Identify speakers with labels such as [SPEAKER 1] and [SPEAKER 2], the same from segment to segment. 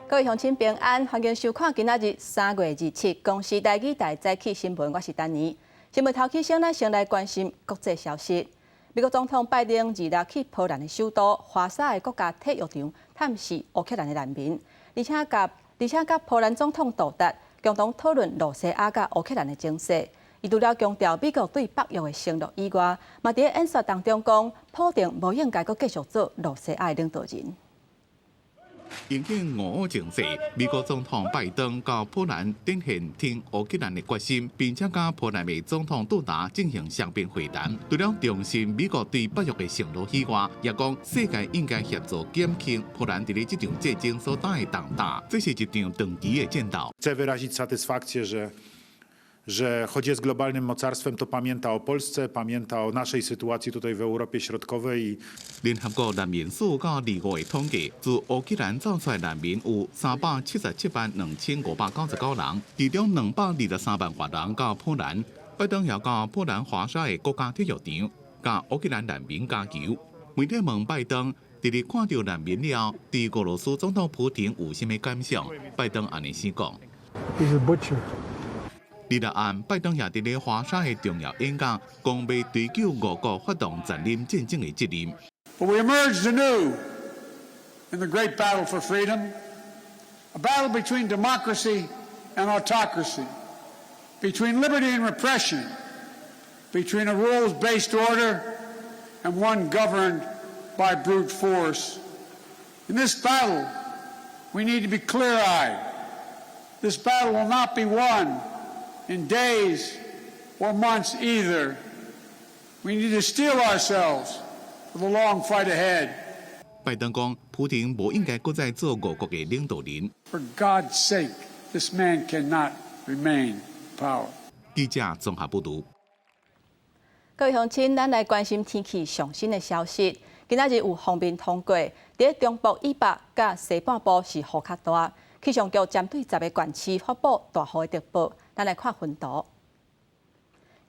[SPEAKER 1] 各位乡亲平安，欢迎收看今仔日3月27公视台语台早起新闻，我是丹妮。新闻头起先先来关心国际消息。美国总统拜登2日去波兰的首都华沙的国家体育场探视乌克兰的难民，而且甲波兰总统杜达共同讨论罗西亚甲乌克兰的情势。伊除了强调美国对北约的承诺以外，嘛伫演说当中讲，普京无应该阁继续做罗西亚的领导人。
[SPEAKER 2] 因应俄乌情势，美国总统拜登到波兰展现挺乌克兰的决心，并且甲波兰的总统杜达进行双边会谈。除了重申美国对北约的承诺以外，也讲世界应该协助减轻波兰伫咧这场战争所带的重担。这是一场长期的战斗。
[SPEAKER 3] Chcę wyrazić satysfakcję, że choć jest globalnym mocarstwem, to pamięta o Polsce, pamięta o naszej sytuacji tutaj w Europie Środkowej.
[SPEAKER 2] 联合国难民署到2月的统计，自乌克兰走出来难民有3772599人，其中223万多人到波兰。拜登也到波兰华沙的国家体育场，甲乌克兰难民加球。媒体问拜登，伫咧看到难民了，对俄罗斯总统普京有甚物感想？拜登安尼先讲。
[SPEAKER 4] He's a butcher.
[SPEAKER 2] 日暗，拜登也伫咧华沙的重要演讲，讲要追究俄国发动占领战争的责任。
[SPEAKER 5] But we emerged anew in the great battle for freedom, a battle between democracy and autocracy, between liberty and repression, between a rules-based order and one governed by brute force. In this battle, we need to be clear-eyed. This battle will not be won in days or months either. We need to steel ourselves for the long fight ahead.
[SPEAKER 2] 拜登讲，普京无应该搁再做俄国的领导人。
[SPEAKER 5] For God's sake, this man cannot remain in power.
[SPEAKER 2] 记者综合报道。
[SPEAKER 1] 各位乡亲，咱来关心天气上新的消息。今仔日有风面通过，伫中部以北甲西半部是雨较大。气象局针对10个县市发布大雨的特报。咱来看分图。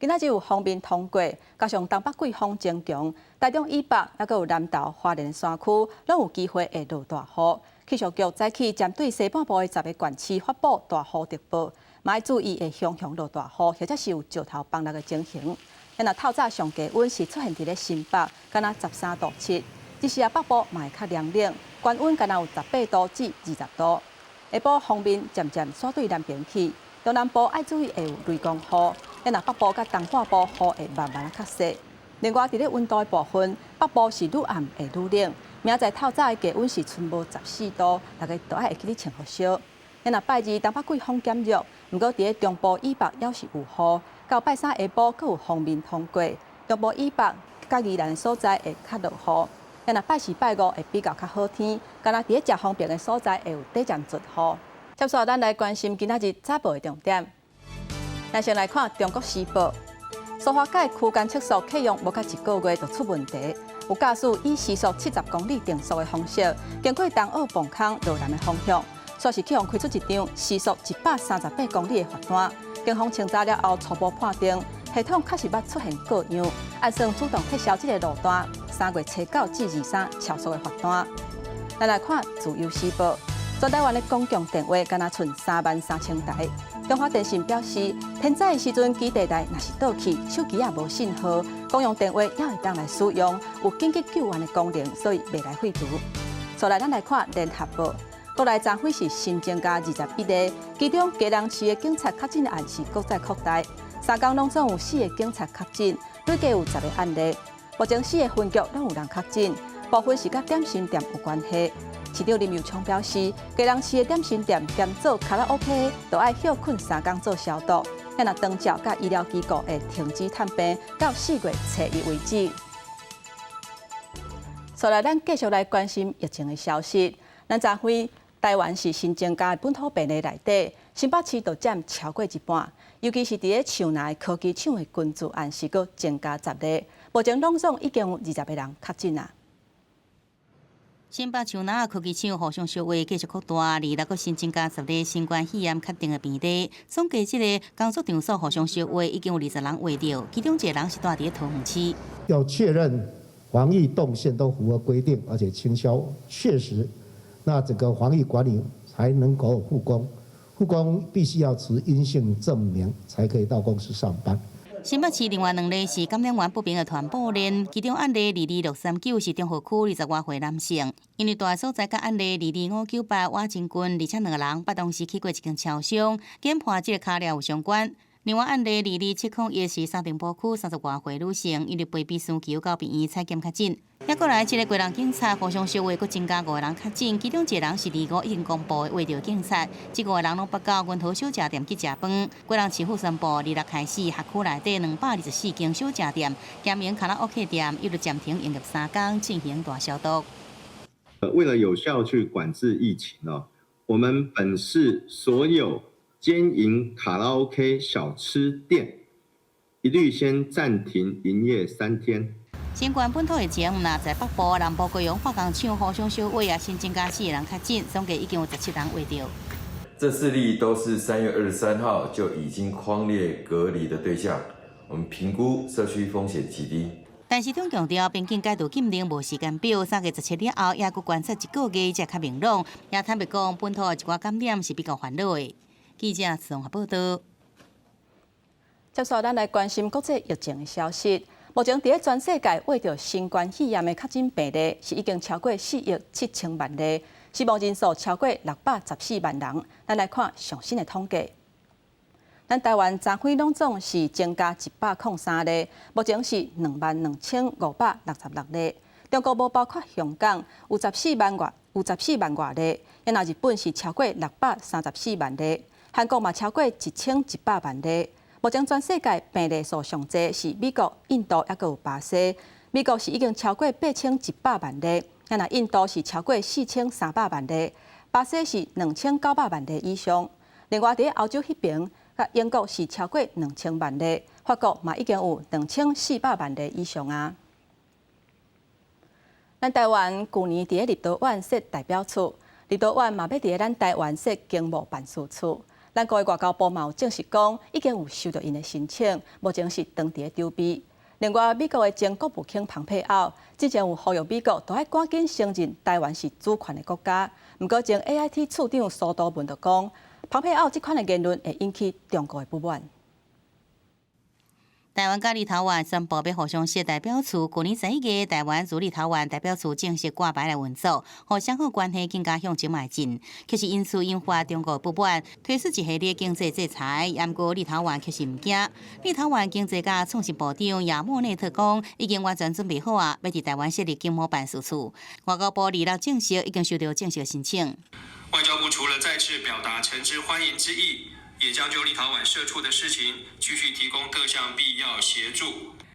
[SPEAKER 1] 今仔日有风面通过，加上东北季风增强，台中以北还佫有南投、花莲山区，拢有机会会落大雨。气象局早起针对西半部的10个县市发布大雨特报，嘛要注意会向落大雨，或者是有石头崩落的情形。若透早上低温是出现伫咧新北，敢若13度7，只是北部嘛会较凉冷，高温敢若有18度至20度。下晡风面渐渐转对南边去。中南部要注意会有雷公雨，若北部甲东半部雨会慢慢较细。另外，伫咧温度的部分，北部是愈暗会愈冷。明仔载透早的低温是剩无14度，大家都爱会记咧穿好少。若拜二东北季风减弱，毋过伫咧中部以北还是有雨。到拜三下晡，佫有风面通过，中部以北甲宜兰所在会较落雨。若拜四拜五会比较较好天，敢若伫咧正方便的所在会有短暂阵雨。接下来，咱来关心今仔日早报的重点。咱先来看《中国时报》，苏花改区间测速启用无甲1个月就出问题，有驾驶以时速70公里定速的方式，经过东澳磅空落南的方向，说是启用开出一张时速138公里的罚单。警方清查了后，初步判定系统确实捌出现过样，按算主动撤销这个路段3月7至23超速的罚单。咱来看《自由时报》。全台湾的公共电话敢若剩33000台。中华电信表示，天灾的时阵，基地台若是倒去，手机也无信号，公用电话也会当来使用，有紧急救援的功能，所以袂来废除。再来，咱来看《联合报》，国内残废是新增加21例，其中基隆市的警察确诊案是国再扩大，3天拢总有4个警察确诊，累计有10个案例。目前4个分局拢有人确诊，部分是甲点心店有关系。市长林佑昌表示，基隆市的点心店兼做卡拉 OK， 都爱休困3天做消毒。若长照甲医疗机构会停止探病，到4月7日为止。再来，咱继续来关心疫情的消息。咱昨天台湾是新增加本土病例内底，新北市就占超过一半。尤其是伫咧树内科技厂的群聚案是阁增加10例，目前拢总已经有20个人确诊啊。
[SPEAKER 6] 新北树林科技厂互相烧话继续扩大，26个新增加10例新冠肺炎确定的病例。总计这个工作场所互相烧话已经有20人话到，其中1个人是住伫桃园市。
[SPEAKER 4] 要确认防疫动线都符合规定，而且清消确实，那整个防疫管理才能够复工。复工必须要持阴性证明才可以到公司上班。
[SPEAKER 6] 新北市另外2例是感染源不明的传播链，其中案例22639是中和区20多岁男性，因为大所在甲案例22598挖真近，而且2个人捌同时去过一间超商，检判这个脚链有相关。另外案例22701是沙丁埔区30多岁女性，因为陪病需求到病院采检确诊。也过来，一个贵人警察互相烧话，佫增加5个人确诊，其中1个人是25已经公布的，话着警察。这5个人拢捌到源头小吃店去食饭。贵人市府宣布，26开始，辖区内底224间小吃店、加盟卡拉 OK 店，一律暂停营业3天，进行大消毒。
[SPEAKER 7] 为了有效去管制疫情呢，我们本市所有兼营卡拉 OK 小吃店，一律先暂停营业3天。
[SPEAKER 6] 新冠本土疫情，在北部、南部各用化工厂互相烧话，也新增加4个人确诊，总计已经有17人围着。
[SPEAKER 8] 这4例都是3月23号就已经匡列隔离的对象，我们评估社区风险极低。
[SPEAKER 6] 但市长强调，边境解除禁令无时间表，3月17日后，也佫观察1个月才较明朗。也坦白讲，本土的一寡感染是比较烦恼的。记者综合报道。
[SPEAKER 1] 接续咱来关心国际疫情的消息。目前，伫全世界为着新冠肺炎的确诊病例是已经超过4亿7千万例，死亡人数超过614万人。咱来看上新的统计。咱台湾昨天拢总是增加103例，目前是22566例。中国无包括香港，有14万外例。然后日本是超过634万例，韩国嘛超过1100万例。目前全世界病例数上侪是美国、印度，还有巴西。美国是已经超过8100万例，那印度是超过4300万例，巴西是2900万例以上。另外，伫欧洲迄边，英国是超过2000万例，法国嘛已经有2400万例以上啊。咱台湾去年伫立陶宛设代表处，立陶宛嘛要伫咱台湾设经贸办事处。咱国的外交部嘛有证实讲，已经有收到因的申请，目前是当伫筹备。另外，美国的前国务卿蓬佩奥之前有呼吁美国都要赶紧承认台湾是主权的国家。不过，前 AIT 处长苏道文就讲，蓬佩奥这款的言论会引起中国的不满。
[SPEAKER 6] 台湾甲立陶宛宣布要互相设代表处，去年11月，台湾驻立陶宛代表处正式挂牌来运作，互双方关系更加向前迈进。却是因此引发中国不满，推出一系列经济制裁。不过立陶宛却是唔惊。立陶宛经济甲创新部长亚莫内特讲，已经完全准备好啊，要伫台湾设立经贸办事处。外交部26证实已经收到正式申请。
[SPEAKER 9] 外交部除了再次表达诚挚欢迎之意，也将就立陶宛社处的事情继续提供各项必要协助。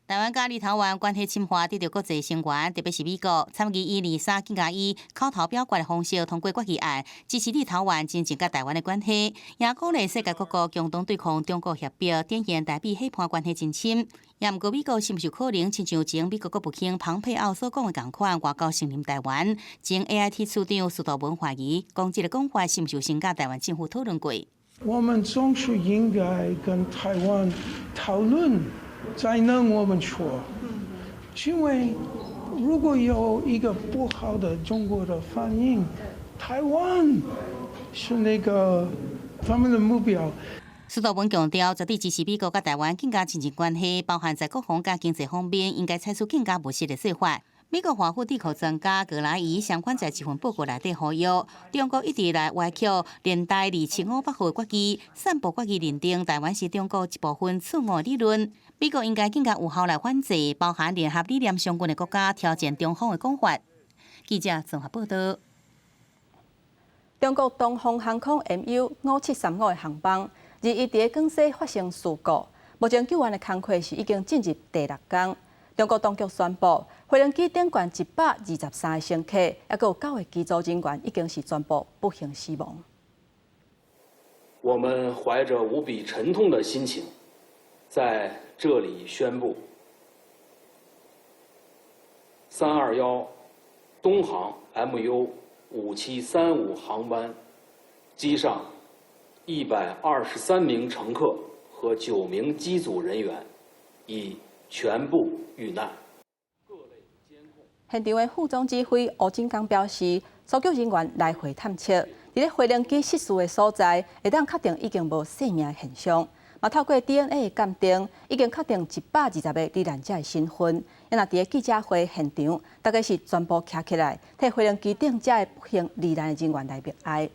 [SPEAKER 6] 台湾甲立陶宛关系深化得到国际声援，特别是美国参议院23更加以口头表决的方式通过决议案，支持立陶宛增进甲台湾的关系，也鼓励世界各国共同对抗中国协表，展现台美伙伴关系真深。也毋过，美国是毋是有可能亲像前美国国务卿蓬佩奥所讲的同款，外交承认台湾？前 AIT 处长苏道文怀疑，讲这个讲法是毋是有先甲台湾政府讨论过？
[SPEAKER 10] 我们总是应该跟台湾讨论，才能我们说。因为如果有一个不好的中国的反应，台湾是那个他们的目标。
[SPEAKER 6] 苏道文强调，绝对支持美国甲台湾更加亲近关系，包含在国防甲经济方面，应该采取更加务实的做法。美国华府智库专家格莱伊相关在一份报告内底呼吁，中国一直来歪曲连带27500号的决议，散布决议认定台湾是中国一部分错误理论。美国应该更加有效来反制，包含联合理念相关的国家挑战中方的讲法。记者综合报道。
[SPEAKER 1] 中国东方航空 MU5735的航班日一伫广西发生事故，目前救援的工作是已经进入第6天。中国当局宣布，飞行机顶悬123个乘客，还有9位机组人员已经是全部不幸死亡。
[SPEAKER 11] 我们怀着无比沉痛的心情，在这里宣布，321东航 MU5735航班机上123名乘客和9名机组人员已全部遇难。现
[SPEAKER 1] 场的副总指挥吴振刚表示，搜救人员来回探测，咧回零机失事的所在，会当确定已经无生命的现象。嘛透过 DNA 鉴定，已经确定120个罹难者的身份。也若伫咧记者会现场，大概是全部徛起来，替回零机顶遮的不幸罹难的人员来默哀。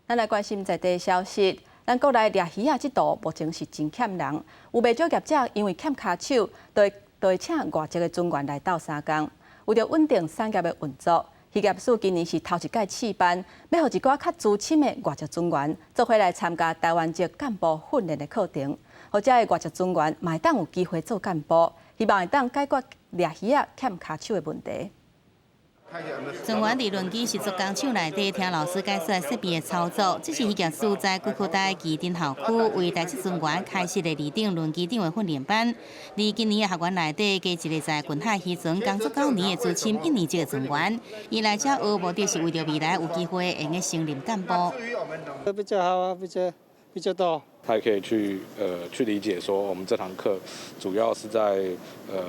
[SPEAKER 1] 咱来关心在地消息，咱国内掠鱼仔这度目前是真欠人，有袂少业者因为欠骹手，就会请外籍的船员来斗相共。为着稳定产业的运作，渔业署今年是头一届试办，要互一寡较资深的外籍船员做伙来参加台湾籍干部训练的课程，或者的外籍船员嘛会当有机会做干部，希望会当解决掠鱼仔欠骹手的问题。
[SPEAKER 6] 船员伫轮机实作工厂内底听老师解说设备的操作，这是渔业署在龟壳台旗津校区为台籍船员开设的二等轮机长的训练班。而今年的学员内底，加一个在近海渔船工作9年的资深1年级的船员，伊来这学目的是为着未来有机会会用升任干部。
[SPEAKER 12] 比较好啊，比较多。
[SPEAKER 13] 他也可以去理解说，我们这堂课主要是在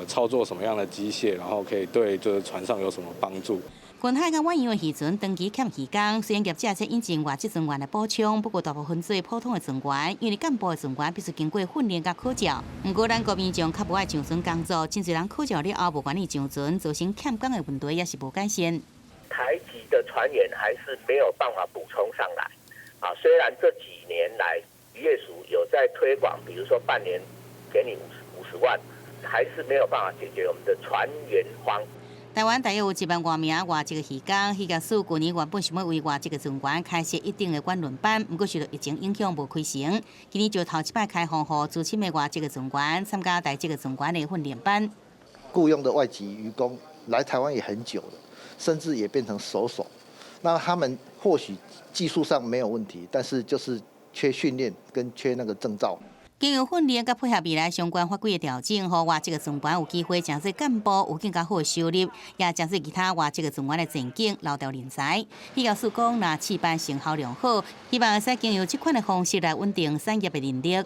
[SPEAKER 13] 操作什么样的机械，然后可以对就是船上有什么帮助。
[SPEAKER 6] 近海甲远洋的渔船长期欠渔工，虽然业者在引进外籍船员来补充，不过大部分做普通的船员，因为干部的船员必须经过训练甲考照。不过咱国民众较无爱上船工作，真侪人考照了后无愿意上船，造成欠工的问题也是无改善。
[SPEAKER 14] 台籍的船员还是没有办法补充上来啊，虽然这几年来渔业署有在推广，比如说半年给你50万，还是没有办法解决我们的船员荒。
[SPEAKER 6] 台湾大约有1万多名外籍的渔工，渔业署去年原本想要为外籍的船员开设一定的管轮班，不过受到疫情影响无开成。今年就头一摆开放予资深的外籍的船员参加台籍的船员的训练班。
[SPEAKER 15] 雇佣的外籍渔工来台湾也很久了，甚至也变成手。那他们或许技术上没有问题，但是就是缺训练跟缺那个证照。
[SPEAKER 6] 经由训练，甲配合未来相关法规的调整，互外籍的船员有机会从事干部，有更加好的收入，也从事其他外籍的船员的前景，留住人才。渔业署讲，若试办成效良好，希望会使经由这款的方式来稳定产业的人力。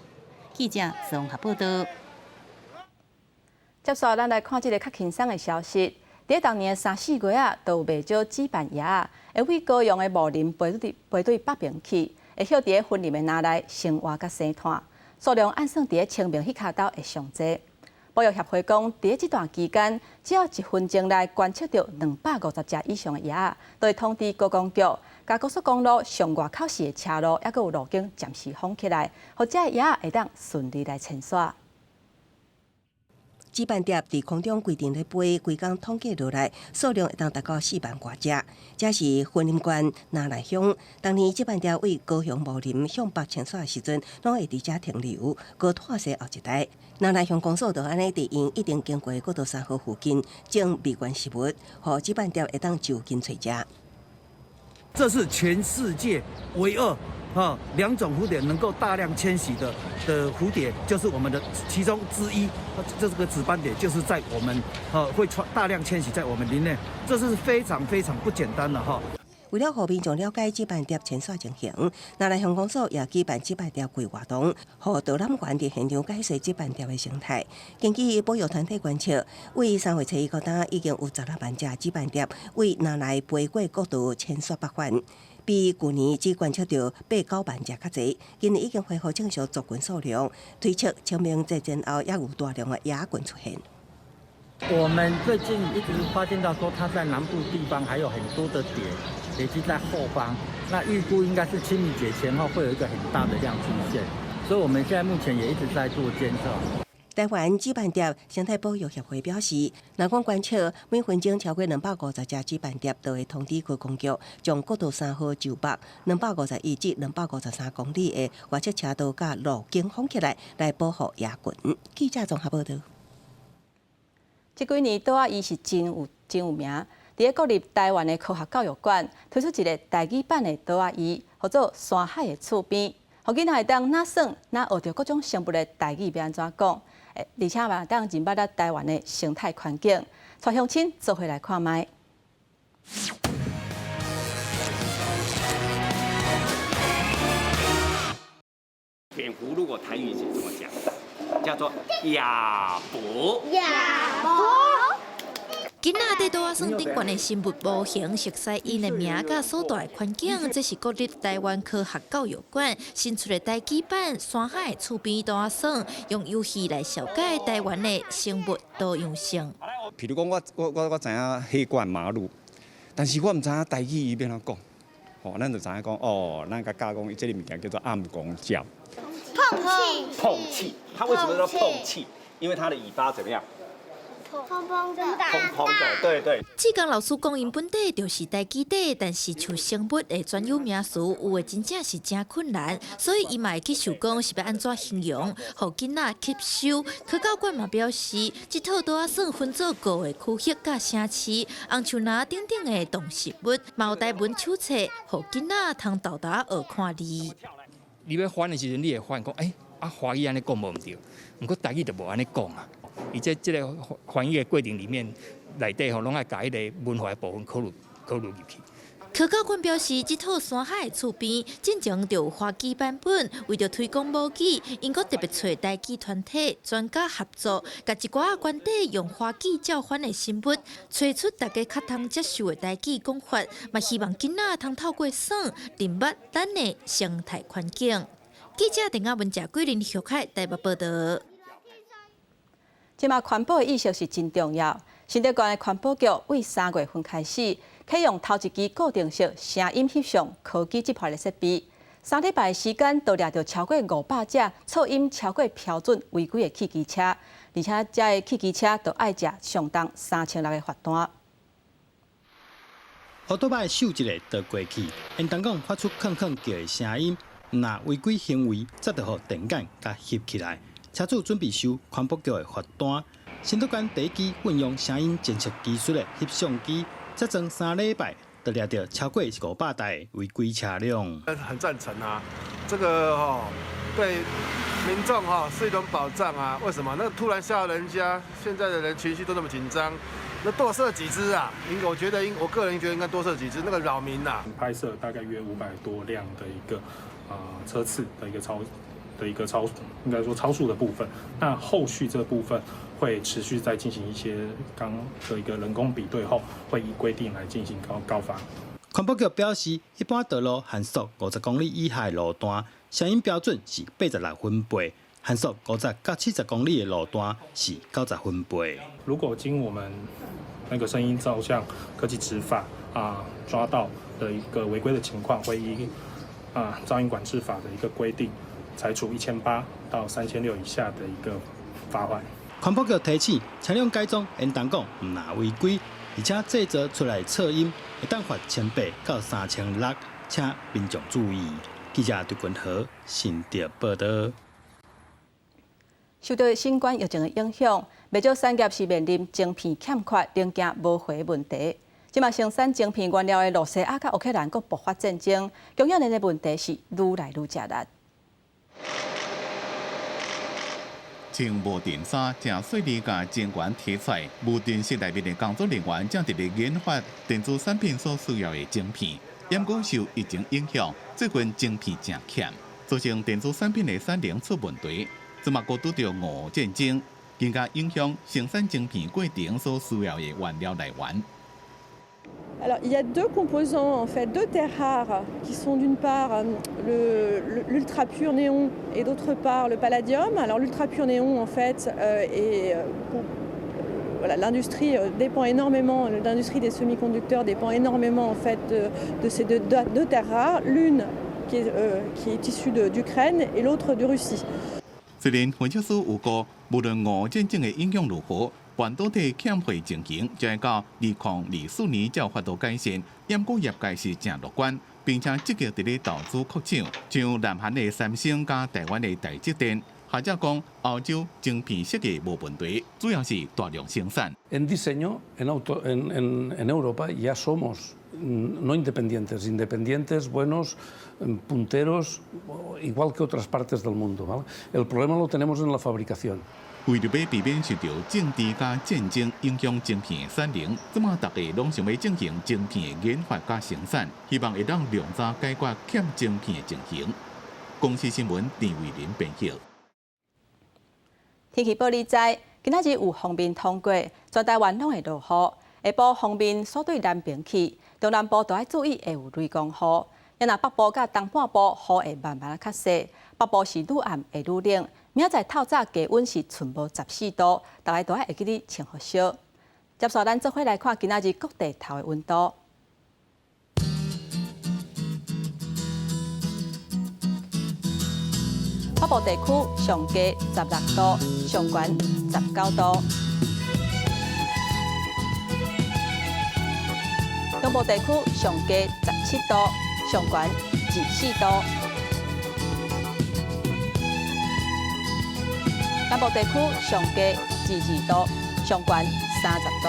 [SPEAKER 6] 记者综合报道。
[SPEAKER 1] 接下咱来看这个较轻松的消息。伫当年3、4月啊，都有袂少举办野啊，会为高雄的牧林背对北平去，会晓伫咧森林的拿来生活甲生炭，数量按算伫咧清明迄卡斗会上济。保育协会讲，伫咧这段期间，只要1分钟内观测到250只以上的野啊，都会通知高公局，甲高速公路上外口市的车路，抑阁有路径暂时封起来，或者野啊会当顺利来穿梭。
[SPEAKER 16] 举办店伫空中规定咧飞，规工统计落来，数量会当达到4万多只。这是森林县拿来乡，当年举办店为高雄牧林向北穿梭的时阵，拢会伫遮停留，高拓西后一带。拿来乡公所就安尼伫因一定经过国道3号附近种美观食物，互举办店会当就近找食。
[SPEAKER 17] 这是全世界唯二。2种蝴蝶能够大量迁徙的蝴蝶，就是我们的其中之一。这个紫斑蝶就是在我们会大量迁徙在我们林内，这是非常非常不简单的哈。
[SPEAKER 16] 为了互民众了解举办店穿梭情形，拿来乡公所也举办举办店规划动，互导览员伫现场解说举办店的生态。根据保育团体观测，为3月初1日已经有16万只举办店为拿来飞过国道穿梭北返。比去年只观测到8、9万只较侪，今年已经恢复正常族群数量，推测清明节前后也有大量的野群出现。
[SPEAKER 12] 我们最近一直发现到说，它在南部地方还有很多的蝶累积在后方，那预估应该是清明节前后会有一个很大的量出现，所以我们现在目前也一直在做监测。
[SPEAKER 16] 台湾举办店生态保育协会表示，若讲观测每分钟超过250只举办店，都会通知高公局，将国道3号就北251至253公里的外侧车道甲路径封起来，来保护野群。记者综合报道。
[SPEAKER 1] 这几年岛仔鱼是真有名，伫咧国立台湾的科学教育馆推出一个台语版的岛仔鱼，叫做《山海的厝边》，互囡仔会当哪算哪学到各种生物的台语要安怎讲。而且嘛，当认捌了台湾的生态环境，带乡亲做回来看卖。
[SPEAKER 18] 蝙蝠如果台语是怎么讲？叫做亚伯。
[SPEAKER 19] 亚伯。囡仔在大学生顶悬的生物模型，熟悉因的名甲所在的环境，这是国立台湾科学教育馆新出的台基版《山海厝边大学生》，用游戏来了解台湾的生物多样性。
[SPEAKER 20] 譬如讲，我知影黑冠马路，但是我唔知影台语伊要怎讲。哦，咱就知影讲，哦，咱甲教讲，这个物件叫做暗光鸟。
[SPEAKER 21] 碰气。
[SPEAKER 18] 碰气，它为什么叫碰气？因为它的尾巴怎么样？
[SPEAKER 21] 蓬蓬的，
[SPEAKER 18] 对对。
[SPEAKER 19] 志刚老师讲，因本地就是台基底，但是像生物的专有名词，有的真正是真困难，所以伊嘛会去想讲是要安怎形容，互囡仔吸收。科教馆嘛表示，这套都要算分做5个区域甲城市，红树林等等的动植物，嘛有台文手册，互囡仔通豆豆学看字。
[SPEAKER 22] 你要翻的时阵，你会翻讲，华语安尼讲无毋对，毋过台语就无安尼讲啊。而且这个翻译的过程里面，内底吼拢爱把迄个文化的部分考虑入去。
[SPEAKER 19] 科教馆表示，这套《山海厝边》进前就有花机版本，为着推广母语，因阁特别找台机团体专家合作，甲一寡官邸用花机教翻的生物，找出大家较通接受的台机讲法，嘛希望囡仔通透过耍认捌咱的生态环境。记者陈雅文、谢桂林、徐凯台北报道。
[SPEAKER 1] 即马环保的意识是真重要。新德县的环保局为3月份开始，启用头一支固定式声音翕相科技执法的设备，3礼拜的时间，就掠到超过500只噪音超过标准违规的汽机车，而且这个汽机车都爱食上当3600个罚单。
[SPEAKER 23] 乌托邦手一个倒过去，因当讲发出铿铿叫的声音，若违规行为，则就互电杆甲翕起来。车主准备收环保局的罚单。新竹县第一支运用声音监测技术的翕相机，才装3礼拜，就掠到超过500台违规车辆。
[SPEAKER 24] 很赞成啊，这个对民众是一种保障啊。为什么？那突然吓人家，现在的人情绪都那么紧张，那多设几支啊？我个人觉得应该多设几支，那个扰民啊。
[SPEAKER 25] 拍摄大概约500多辆的一个车次的一个应该说超速的部分，那后续这部分会持续再进行一些刚的一个人工比对后，会依规定来进行高罚。
[SPEAKER 23] 环保局表示，一般道路限速50公里以下的路段，声音标准是86分贝；限速50到70公里的路段是90分贝。
[SPEAKER 25] 如果经我们那个声音照相科技执法抓到的一个违规的情况，会依噪音管制法的一个规定，裁处1800到3600以下的一个罚款。
[SPEAKER 23] 环保局提醒，车辆改装应当讲唔拿违规，而且制作出来噪音会当罚1800到3600，请民众注意。记者对君豪新竹报道。
[SPEAKER 1] 受到新冠疫情的影响，袂少产业是面临晶片欠缺、零件无货的问题。即马生产晶片原料的罗西亚甲乌克兰阁爆发战争，供应链的问题是愈来愈吃力。
[SPEAKER 2] 穿无电衫、正细腻甲晶圆题材，无电室内面的工作人员正伫咧研发电子产品所需要的晶片。不过受疫情影响，最近晶片正欠，造成电子产品的产能出问题。即马阁拄到俄乌战争，更加影响生产晶片过程所需要的原料来源。
[SPEAKER 26] Alors, il y a 2 composants, en fait, 2 terres rares, qui sont d'une part l'ultra pur néon et d'autre part le palladium. Alors, l'ultra pur néon, en fait, l'industrie dépend énormément, l'industrie des semi-conducteurs dépend énormément, en fait, de ces deux terres rares. L'une qui est issue d'Ukraine et l'autre de Russie.
[SPEAKER 2] 虽然分析师有讲，无论俄战争的影响如何，半导体欠货情形将会到2024年才有法度改善。不过业界是正乐观，并且积极伫咧投资扩厂，像南韩的三星加台湾的台积电。或者讲澳洲晶片设计无问题，主要是大量生产。
[SPEAKER 27] En diseño, en Europa ya somos no independientes, buenos, punteros, igual que otras partes del mundo. ¿vale? El problema lo tenemos en la fabricación.
[SPEAKER 2] 为了要避免受到政治加战争影响晶片的产能，即马大家拢想要进行晶片的研发加生产，希望会当量早解决欠晶片的情形。公司新闻陈伟林编辑。天气报你知，今仔日有风面通过，全台湾拢会落雨。
[SPEAKER 1] 下晡方面所对南边起，中南部都要注意会有雷公雨。也若北部甲东半部雨会慢慢较细，北部是愈暗会愈冷。明仔载透早低温是剩无14度，大家都要会记哩穿好少。接续咱做伙来看今仔日各地头的温度。北部地区上低16度，上悬19度；中部地区上低17度，上悬14度；南部地区上低22度，上悬30度；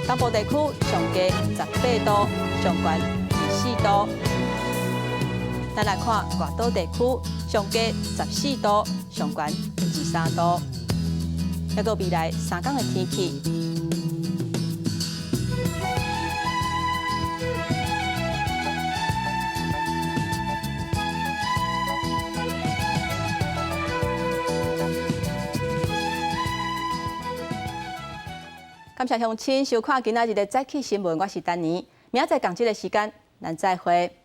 [SPEAKER 1] 东部地区上低18度，上悬14度。咱来看外岛地区，上低14度，上悬23度。还有未来3天的天气。感谢乡亲收看今仔日的早起新闻，我是丹妮。明仔载同一个时间，咱再会。